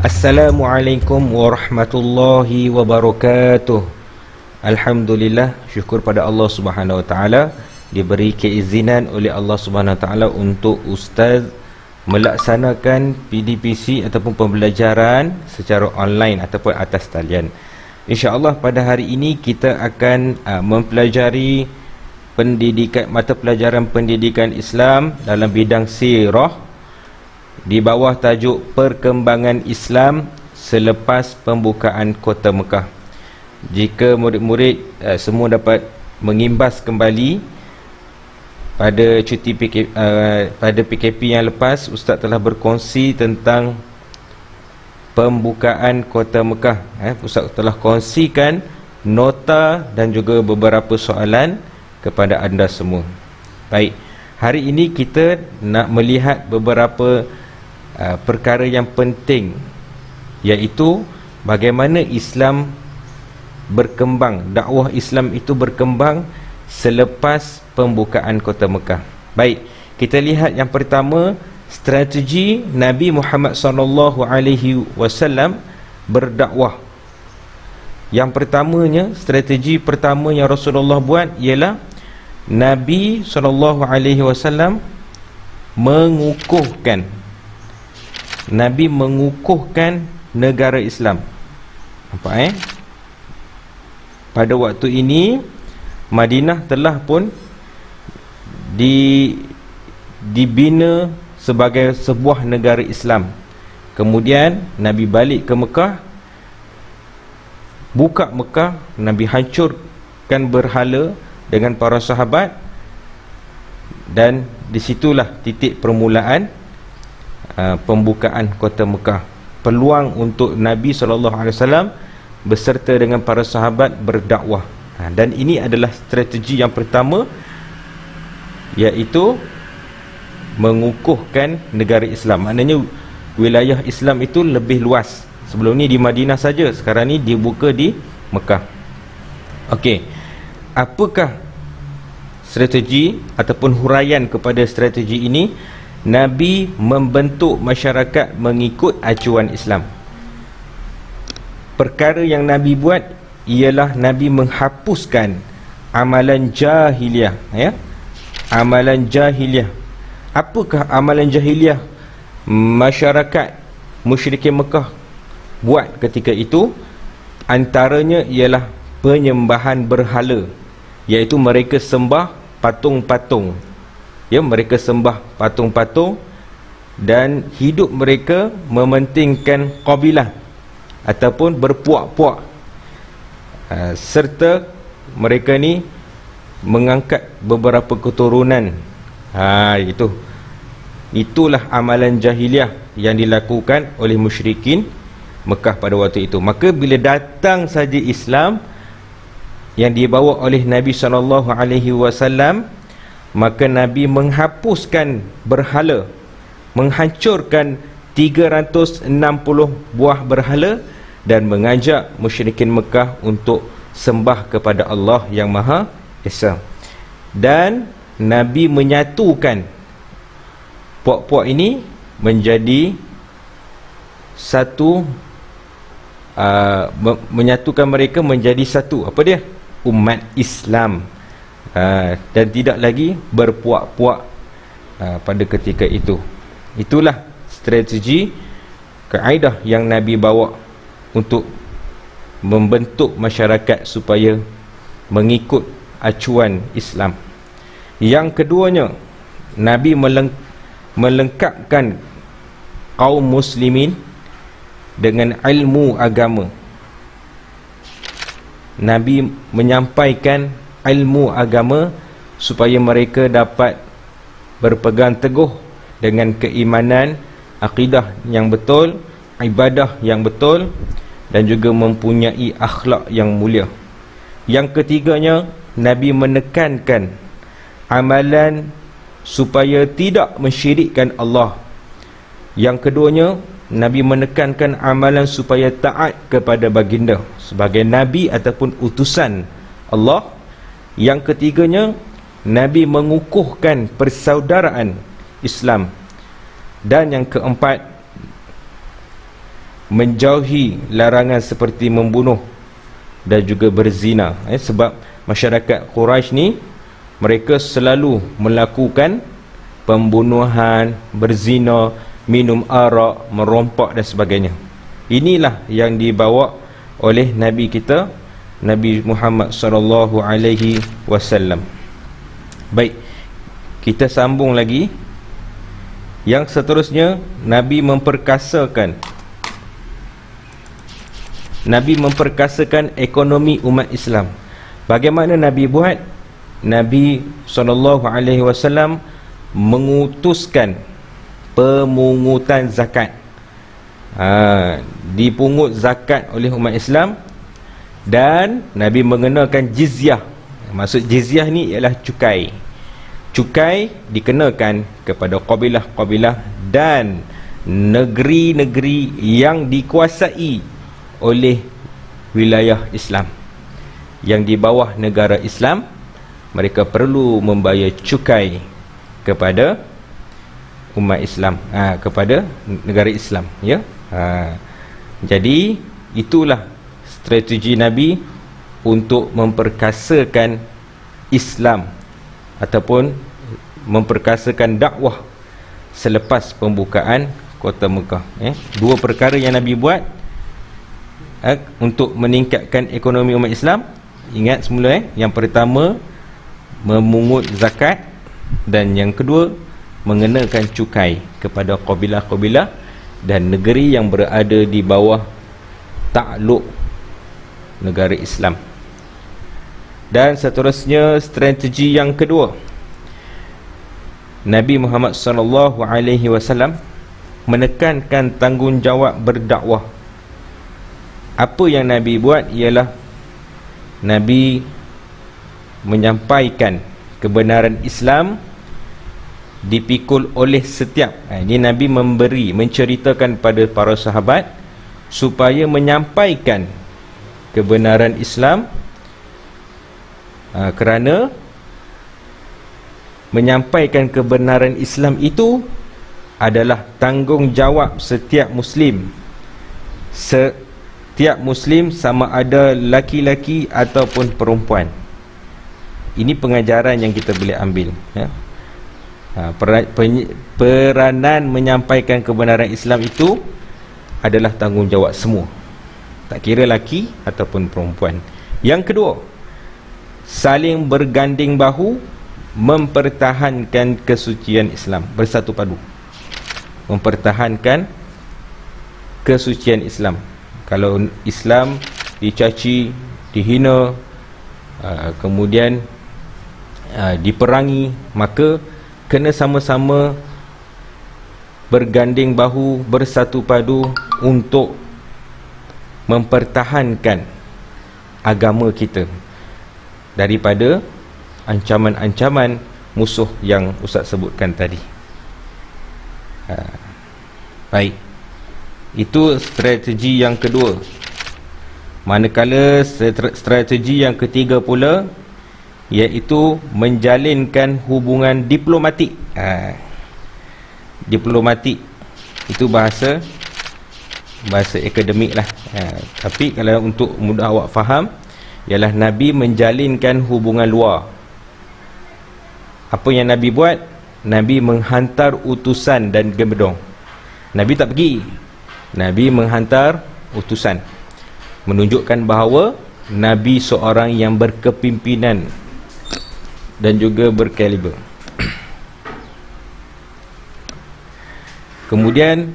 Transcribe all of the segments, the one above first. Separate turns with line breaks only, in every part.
Assalamualaikum warahmatullahi wabarakatuh. Alhamdulillah, syukur pada Allah Subhanahu Wa Taala diberi keizinan oleh Allah Subhanahu Wa Taala untuk ustaz melaksanakan PDPC ataupun pembelajaran secara online ataupun atas talian. InsyaAllah pada hari ini kita akan mempelajari mata pelajaran pendidikan Islam dalam bidang sirah di bawah tajuk Perkembangan Islam selepas pembukaan Kota Mekah. Jika murid-murid semua dapat mengimbas kembali pada cuti pada PKP yang lepas, Ustaz telah berkongsi tentang pembukaan Kota Mekah. Ustaz telah kongsikan nota dan juga beberapa soalan kepada anda semua. Baik, hari ini kita nak melihat beberapa perkara yang penting, iaitu bagaimana Islam berkembang, dakwah Islam itu berkembang selepas pembukaan Kota Mekah. Baik, kita lihat yang pertama, strategi Nabi Muhammad SAW berdakwah. Yang pertamanya, strategi pertama yang Rasulullah buat ialah Nabi SAW mengukuhkan negara Islam. Nampak Pada waktu ini Madinah telah pun dibina sebagai sebuah negara Islam. Kemudian Nabi balik ke Mekah, buka Mekah, Nabi hancurkan berhala dengan para sahabat, dan disitulah titik permulaan pembukaan Kota Mekah. Peluang untuk Nabi SAW beserta dengan para sahabat berdakwah. Dan ini adalah strategi yang pertama, iaitu mengukuhkan negara Islam. Maknanya wilayah Islam itu lebih luas. Sebelum ni di Madinah saja, sekarang ni dibuka di Mekah. Okey, apakah strategi ataupun huraian kepada strategi ini? Nabi membentuk masyarakat mengikut acuan Islam. Perkara yang Nabi buat ialah Nabi menghapuskan amalan jahiliah. Amalan jahiliah. Apakah amalan jahiliah masyarakat musyrikin Mekah buat ketika itu? Antaranya ialah penyembahan berhala, iaitu mereka sembah patung-patung. Mereka sembah patung-patung dan hidup mereka mementingkan qabilah ataupun berpuak-puak, serta mereka ni mengangkat beberapa keturunan. Itulah amalan jahiliah yang dilakukan oleh musyrikin Mekah pada waktu itu. Maka bila datang saja Islam yang dibawa oleh Nabi SAW, maka Nabi menghapuskan berhala, menghancurkan 360 buah berhala dan mengajak musyrikin Mekah untuk sembah kepada Allah yang Maha Esa. Dan Nabi menyatukan puak-puak ini menjadi satu, menyatukan mereka menjadi satu. Apa dia? Umat Islam. Dan tidak lagi berpuak-puak pada ketika itu. Itulah strategi, kaedah yang Nabi bawa untuk membentuk masyarakat supaya mengikut acuan Islam. Yang keduanya, Nabi melengkapkan kaum muslimin dengan ilmu agama. Nabi menyampaikan ilmu agama supaya mereka dapat berpegang teguh dengan keimanan, akidah yang betul, ibadah yang betul, dan juga mempunyai akhlak yang mulia. Yang ketiganya, Nabi menekankan amalan supaya tidak mensyirikkan Allah. Yang keduanya, Nabi menekankan amalan supaya taat kepada baginda sebagai Nabi ataupun utusan Allah. Yang ketiganya, Nabi mengukuhkan persaudaraan Islam. Dan yang keempat, menjauhi larangan seperti membunuh dan juga berzina. Sebab masyarakat Quraisy ni mereka selalu melakukan pembunuhan, berzina, minum arak, merompak dan sebagainya. Inilah yang dibawa oleh Nabi kita, Nabi Muhammad sallallahu alaihi wasallam. Baik, kita sambung lagi. Yang seterusnya, Nabi memperkasakan ekonomi umat Islam. Bagaimana Nabi buat? Nabi SAW mengutuskan pemungutan zakat. Dipungut zakat oleh umat Islam, dan Nabi mengenakan jizyah. Maksud jizyah ni ialah cukai. Cukai dikenakan kepada kabilah-kabilah dan negeri-negeri yang dikuasai oleh wilayah Islam. Yang di bawah negara Islam, mereka perlu membayar cukai kepada umat Islam, kepada negara Islam, ya. Jadi itulah strategi Nabi untuk memperkasakan Islam ataupun memperkasakan dakwah selepas pembukaan kota Mekah. Dua perkara yang Nabi buat untuk meningkatkan ekonomi umat Islam. Ingat semula, yang pertama memungut zakat, dan yang kedua mengenakan cukai kepada kabilah-kabilah dan negeri yang berada di bawah takluk negara Islam. Dan seterusnya, strategi yang kedua, Nabi Muhammad SAW menekankan tanggungjawab berdakwah. Apa yang Nabi buat ialah Nabi menyampaikan kebenaran Islam dipikul oleh setiap. Ini Nabi menceritakan pada para sahabat supaya menyampaikan kebenaran Islam, kerana menyampaikan kebenaran Islam itu adalah tanggungjawab setiap Muslim. Setiap Muslim, sama ada laki-laki ataupun perempuan. Ini pengajaran yang kita boleh ambil, ya. Peranan menyampaikan kebenaran Islam itu adalah tanggungjawab semua, tak kira laki ataupun perempuan. Yang kedua, saling berganding bahu mempertahankan kesucian Islam, bersatu padu mempertahankan kesucian Islam. Kalau Islam dicaci, dihina, kemudian diperangi, maka kena sama-sama berganding bahu, bersatu padu untuk mempertahankan agama kita daripada ancaman-ancaman musuh yang Ustaz sebutkan tadi. Baik, itu strategi yang kedua. Manakala strategi yang ketiga pula, iaitu menjalinkan hubungan diplomatik. Diplomatik itu bahasa akademik lah, tapi kalau untuk mudah awak faham, ialah Nabi menjalinkan hubungan luar. Apa yang Nabi buat? Nabi menghantar utusan dan gemedong. Nabi tak pergi, Nabi menghantar utusan, menunjukkan bahawa Nabi seorang yang berkepimpinan dan juga berkaliber. Kemudian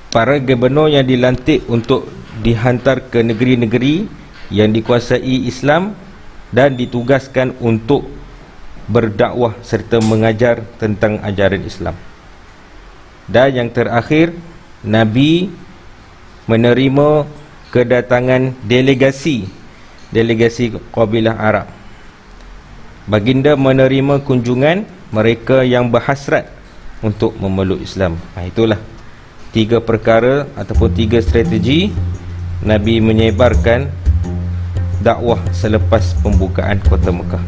para gubernur yang dilantik untuk dihantar ke negeri-negeri yang dikuasai Islam dan ditugaskan untuk berdakwah serta mengajar tentang ajaran Islam. Dan yang terakhir, Nabi menerima kedatangan delegasi kabilah Arab. Baginda menerima kunjungan mereka yang berhasrat untuk memeluk Islam. Itulah tiga perkara ataupun tiga strategi Nabi menyebarkan dakwah selepas pembukaan kota Mekah.